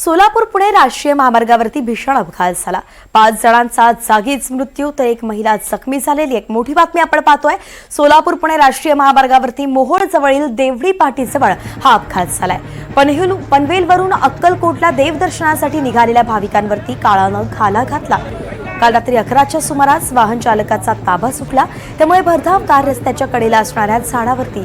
सोलापूर पुणे राष्ट्रीय महामार्गावरती भीषण अपघात झाला। 5 जणांचा जागीच मृत्यू तर एक महिला जखमी झालेली। एक मोठी बातमी आपण पाहतोय। सोलापूर पुणे राष्ट्रीय महामार्गावरती मोहोळ जवळील देवडी पाटीजवळ हा अपघात झालाय। पनवेलवरून अक्कलकोटला देवदर्शनासाठी निघालेल्या भाविकांवरती काळानं घाला घातला। काल रात्री 11च्या सुमारास वाहन चालकाचा ताबा सुटला, त्यामुळे भरधाव कार रस्त्याच्या कडेला असणाऱ्या झाडावरती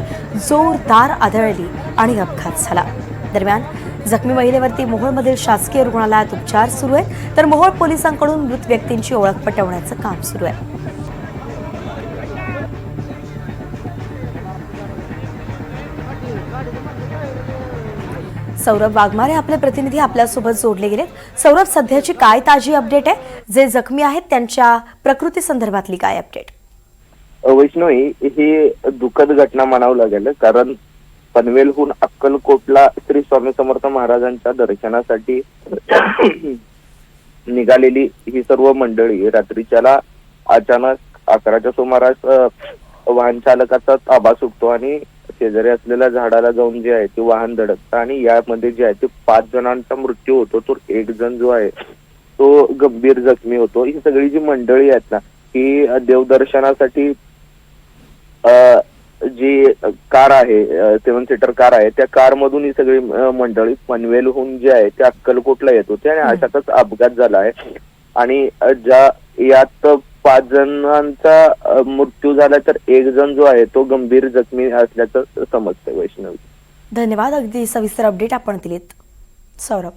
जोरदार आदळली आणि अपघात झाला। दरम्यान जखमी महिलेवरती मोहोळमधील शासकीय रुग्णालयात उपचार सुरू आहेत, तर मोहोळ पोलिसांकडून मृत व्यक्तींची ओळख पटवण्याचं काम सुरू आहे। सौरभ वाघमारे आपले प्रतिनिधी आपल्यासोबत जोडले गेलेत। सौरभ, सध्याची काय ताजी अपडेट आहे? जे जखमी आहेत त्यांच्या प्रकृती संदर्भातली काय अपडेट? वैष्णवी, ही दुःखद घटना म्हणावं लागेल, कारण पनवेलहून अक्कलकोटला श्री स्वामी समर्थ महाराजांच्या दर्शनासाठी निघालेली ही सर्व मंडळी रात्रीच्याला अचानक 11च्या सुमारास वाहन चालकाचा ताबा सुटतो आणि शेजारी असलेल्या झाडाला जाऊन जे आहे ते वाहन धडकतं आणि यामध्ये जे आहे ते 5 जणांचा मृत्यू होतो, तर एक जण जो आहे तो गंभीर जखमी होतो। ही सगळी जी मंडळी आहेत ना, ही देवदर्शनासाठी जी कार आहे 7 सीटर कार आहे, त्या कार मधून ही सगळी मंडळी पनवेलहून जे आहे ते अक्कलकोटला येत होते आणि अशातच अपघात झाला आहे। आणि यात 5 जणांचा मृत्यू झाला, तर एक जण जो आहे तो गंभीर जखमी असल्याचं समजतंय। वैष्णवी, धन्यवाद, अगदी सविस्तर अपडेट आपण दिलीत सौरभ।